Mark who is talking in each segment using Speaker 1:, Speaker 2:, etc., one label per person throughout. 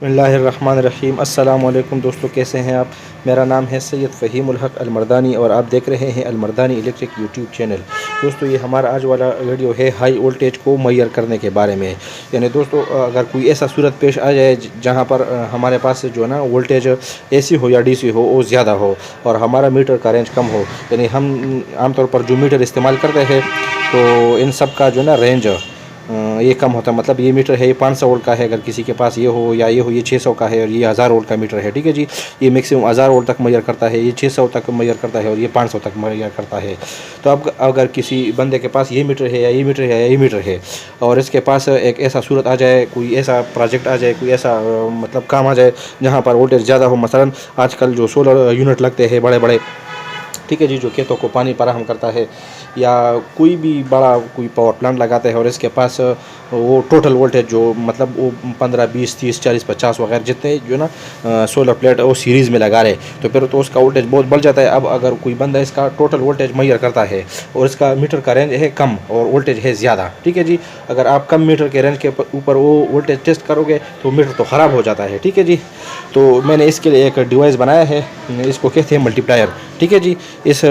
Speaker 1: बिस्मिल्लाहिर्रहमानिर्रहीम। अस्सलाम वालेकुम दोस्तों, कैसे हैं आप। मेरा नाम है सैयद फ़हीमुल हक अलमर्दानी और आप देख रहे हैं अलमर्दानी इलेक्ट्रिक यूट्यूब चैनल। दोस्तों, ये हमारा आज वाला वीडियो है हाई वोल्टेज को मुहैया करने के बारे में। यानी दोस्तों, अगर कोई ऐसा सूरत पेश आ जाए जहाँ पर हमारे पास जो है ना वोल्टेज एसी हो या डीसी हो वो ज़्यादा हो और हमारा मीटर का रेंज कम हो। यानी हम आमतौर पर जो मीटर इस्तेमाल करते हैं तो इन सब का जो है ना रेंज ये कम होता है। मतलब ये मीटर है, ये 500 वोल्ट का है, अगर किसी के पास ये हो या ये हो, ये 600 का है और ये 1000 वोल्ट का मीटर है। ठीक है जी, ये मैक्सिमम 1000 वोल्ट तक मुहैया करता है, ये 600 तक मुहैया करता है और ये 500 तक मुहैया करता है। तो अब अगर किसी बंदे के पास ये मीटर है या ये मीटर है या ये मीटर है और इसके पास एक ऐसा सूरत आ जाए, कोई ऐसा प्रोजेक्ट आ जाए, कोई ऐसा मतलब काम आ जाए जहाँ पर वोल्टेज ज़्यादा हो। मसलन आजकल जो सोलर यूनिट लगते हैं बड़े बड़े, ठीक है जी, जो खेतों को पानी फराहम करता है, या कोई भी बड़ा कोई पावर प्लांट लगाता है और इसके पास वो टोटल वोल्टेज जो मतलब वो 15 20 30 40 50 वगैरह जितने जो ना सोलर प्लेट वो सीरीज़ में लगा रहे, तो फिर तो उसका वोल्टेज बहुत बढ़ जाता है। अब अगर कोई बंदा इसका टोटल वोल्टेज मुहैया करता है और इसका मीटर का रेंज है कम और वोल्टेज है ज़्यादा, ठीक है जी, अगर आप कम मीटर के रेंज के ऊपर वो वोल्टेज टेस्ट करोगे तो मीटर तो ख़राब हो जाता है। ठीक है जी, तो मैंने इसके लिए एक डिवाइस बनाया है, इसको कहते हैं मल्टीप्लायर। ठीक है जी, इस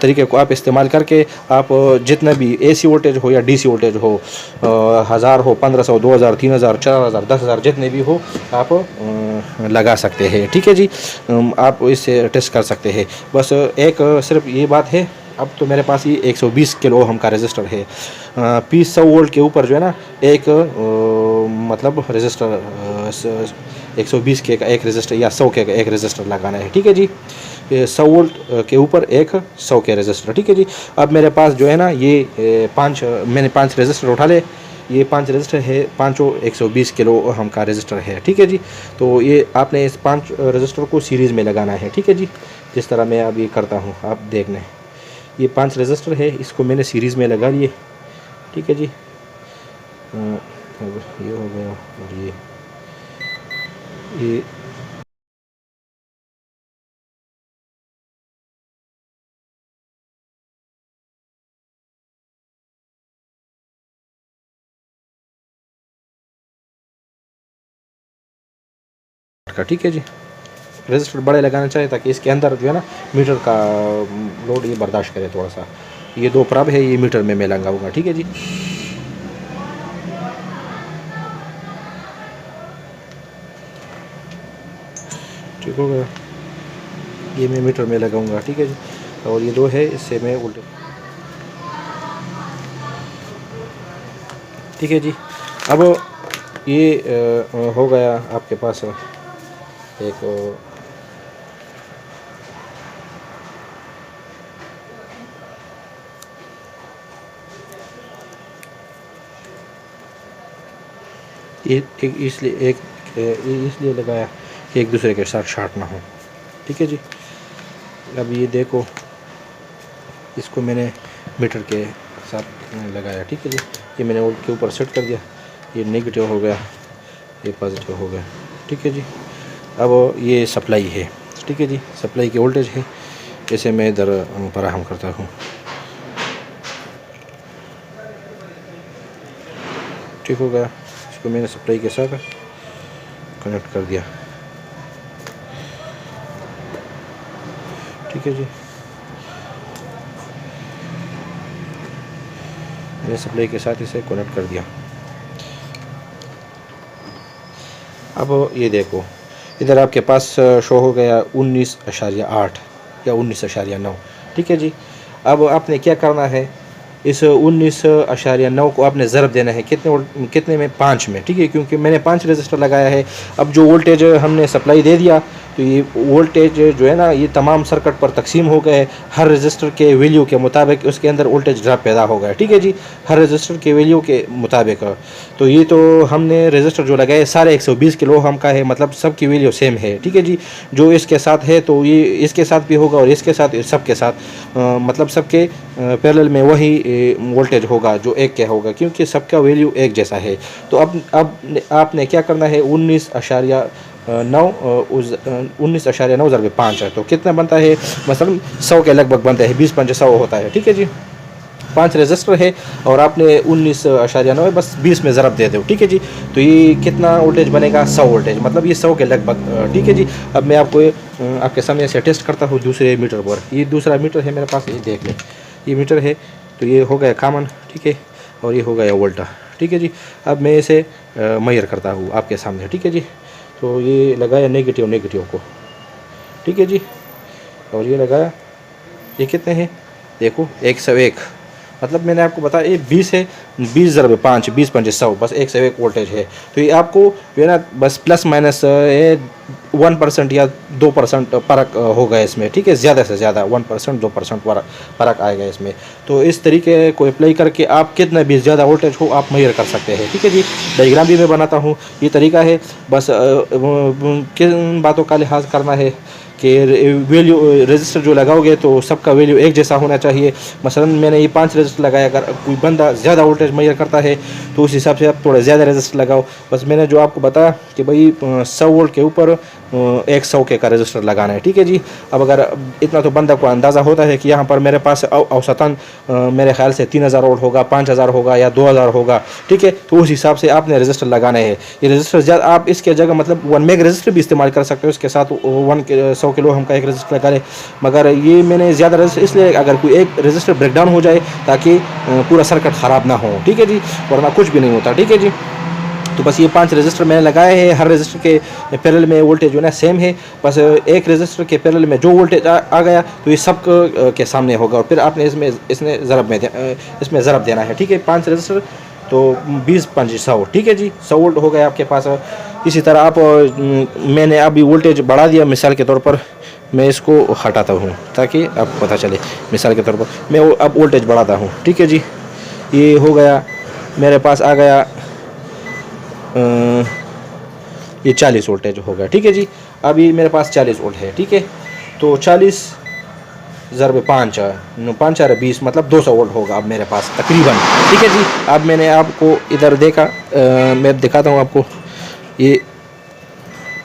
Speaker 1: तरीके को आप इस्तेमाल करके आप जितना भी एसी वोल्टेज हो या डीसी वोल्टेज हो, 1000 हो, 1500, 2000, 3000, 4000, 10,000 जितने भी हो, आप लगा सकते हैं। ठीक है जी, आप इससे टेस्ट कर सकते हैं। बस एक सिर्फ ये बात है, अब तो मेरे पास ये 120 किलो ओहम का रजिस्टर है। 100 वोल्ट के ऊपर जो है ना एक मतलब रजिस्टर 120 के एक रजिस्टर या 100 के एक रजिस्टर लगाना है। ठीक है जी, 100 वोल्ट के ऊपर एक 100 के रजिस्टर। ठीक है जी, अब मेरे पास जो है ना ये मैंने 5 रजिस्टर उठा ले। ये 5 रजिस्टर है, पाँचों 120 किलो ओहम का रजिस्टर है। ठीक है जी, तो ये आपने इस 5 रजिस्टर को सीरीज़ में लगाना है। ठीक है जी, जिस तरह मैं अब ये करता हूँ आप देख लें। ये 5 रजिस्टर है, इसको मैंने सीरीज़ में लगा लिए। ठीक है जी, ये हो गया और ये का। ठीक है जी, रजिस्टर बड़े लगाना चाहिए ताकि इसके अंदर जो है ना मीटर का लोड ये बर्दाश्त करे थोड़ा सा। ये 2 प्रब है, ये मीटर में मैं लगाऊंगा। ठीक है जी, ठीक हो गया, ये मैं मीटर में लगाऊंगा। ठीक है जी, और ये 2 है, इससे मैं उल्टे। ठीक है जी, अब ये हो गया आपके पास एक इसलिए लगाया कि एक दूसरे के साथ शॉर्ट ना हो। ठीक है जी, अब ये देखो, इसको मैंने मीटर के साथ लगाया। ठीक है जी, ये मैंने वोल्ट के ऊपर सेट कर दिया, ये नेगेटिव हो गया, ये पॉजिटिव हो गया। ठीक है जी, अब ये सप्लाई है। ठीक है जी, सप्लाई की वोल्टेज है, इसे मैं इधर फराहम करता हूँ। ठीक हो गया, इसको मैंने सप्लाई के साथ कनेक्ट कर दिया। ठीक है जी, मैंने सप्लाई के साथ इसे कनेक्ट कर दिया। अब ये देखो, इधर आपके पास शो हो गया 19.8 या 19.9। ठीक है जी, अब आपने क्या करना है, इस 19.9 को आपने ज़रब देना है कितने में, 5 में। ठीक है, क्योंकि मैंने 5 रजिस्टर लगाया है। अब जो वोल्टेज हमने सप्लाई दे दिया तो ये वोल्टेज जो है ना ये तमाम सर्किट पर तकसीम हो गए। हर रजिस्टर के वैल्यू के मुताबिक उसके अंदर वोल्टेज ड्रॉप पैदा हो गया। ठीक है जी, हर रजिस्टर के वैल्यू के मुताबिक। तो ये तो हमने रजिस्टर जो लगाए सारे 120 किलो ओहम का है, मतलब सबकी वैल्यू सेम है। ठीक है जी, जो इसके साथ है तो ये इसके साथ भी होगा और इसके साथ, सबके साथ मतलब सबके पैरेलल में वही वोल्टेज होगा जो एक के होगा, क्योंकि सबका वैल्यू एक जैसा है। तो अब आपने क्या करना है, 19.9 ज़रब 5 है तो कितना बनता है, मसलन 100 के लगभग बनता है, 20 5 100 होता है। ठीक है जी, 5 रजिस्टर है और आपने 19.9 बस 20 में ज़रब दे दो, ठीक है जी। तो ये कितना वोल्टेज बनेगा, 100 वोल्टेज, मतलब ये 100 के लगभग, ठीक है जी। अब मैं आपको आपके सामने से टेस्ट करता हूँ दूसरे मीटर पर। ये दूसरा मीटर है मेरे पास, ये देख लें, ये मीटर है। तो ये हो गया कॉमन, ठीक है, और ये हो गया वोल्टा, ठीक है जी। अब मैं इसे मेजर करता हूँ आपके सामने, ठीक है जी। तो ये लगाया नेगेटिव को, ठीक है जी, और ये लगाया, ये कितने हैं देखो, 101, मतलब मैंने आपको बताया ये 20 है, 20 ज़रब 5, 20 पंजे 100, बस 101 वोल्टेज है। तो ये आपको जो है ना बस प्लस माइनस 1% या 2% फ़र्क होगा इसमें, ठीक है, ज़्यादा से ज़्यादा 1% 2% फ़र्क आएगा इसमें। तो इस तरीके को अप्लाई करके आप कितना भी ज़्यादा वोल्टेज हो आप मेजर कर सकते हैं, ठीक है जी। डायग्राम भी मैं बनाता हूँ, ये तरीका है। बस किन बातों का लिहाज करना है कि वैल्यू रजिस्टर जो लगाओगे तो सबका वैल्यू एक जैसा होना चाहिए। मसलन मैंने ये 5 रजिस्टर लगाया, अगर कोई बंदा ज़्यादा वोल्टेज मेजर करता है तो उस हिसाब से आप थोड़ा ज़्यादा रजिस्टर लगाओ। बस मैंने जो आपको बताया कि भाई 100 वोल्ट के ऊपर 100 के का रजिस्टर लगाना है, ठीक है जी। अब अगर इतना तो बंदा को अंदाज़ा होता है कि यहाँ पर मेरे पास औसतन मेरे ख्याल से 3000 वोल्ट होगा, 5000 होगा या 2000 होगा, ठीक है। तो उस हिसाब से आपने रजिस्टर लगाना है। ये रजिस्टर ज़्यादा आप इसके जगह मतलब 1 मेग रजिस्टर भी इस्तेमाल कर सकते हो, उसके साथ 100 किलो हम का एक रजिस्टर लगा लें। मगर ये मैंने ज़्यादा रजिस्टर इसलिए, अगर कोई एक रजिस्टर ब्रेकडाउन हो जाए ताकि पूरा सर्किट ख़राब ना हो, ठीक है जी, वरना कुछ भी नहीं होता, ठीक है जी। तो बस ये 5 रजिस्टर मैंने लगाए हैं। हर रजिस्टर के पैरेलल में वोल्टेज जो है ना सेम है। बस एक रजिस्टर के पैरेलल में जो वोल्टेज आ गया तो ये सब के सामने होगा और फिर आपने इसमें ज़रब देना है, ठीक है। 5 रजिस्टर तो 20 5 100, ठीक है जी, 100 वोल्ट हो गया आपके पास। इसी तरह आप मैंने अभी वोल्टेज बढ़ा दिया, मिसाल के तौर पर मैं इसको हटाता हूँ ताकि आपको पता चले। मिसाल के तौर पर मैं अब वोल्टेज बढ़ाता हूँ, ठीक है जी। ये हो गया, मेरे पास आ गया ये 40 वोल्टेज हो गया, ठीक है जी। अभी मेरे पास 40 वोल्ट है, ठीक है। तो 40 ज़रब 5 5 और 20 मतलब 200 वोल्ट होगा अब मेरे पास तकरीबन, ठीक है जी। अब मैंने आपको इधर देखा, मैं दिखाता हूँ आपको, ये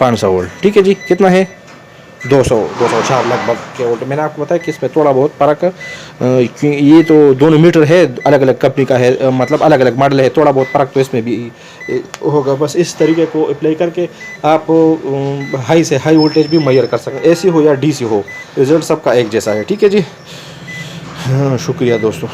Speaker 1: 500 वोल्ट, ठीक है जी। कितना है 204 लगभग के वोल्ट। मैंने आपको बताया कि इसमें थोड़ा बहुत फ़र्क, ये तो दोनों मीटर है, अलग अलग कंपनी का है, मतलब अलग अलग मॉडल है, थोड़ा बहुत फ़र्क तो इसमें भी होगा। बस इस तरीके को अप्लाई करके आप हाई से हाई वोल्टेज भी मेजर कर सकते हैं, एसी हो या डीसी हो, रिज़ल्ट सबका एक जैसा है, ठीक है जी। हाँ, शुक्रिया दोस्तों।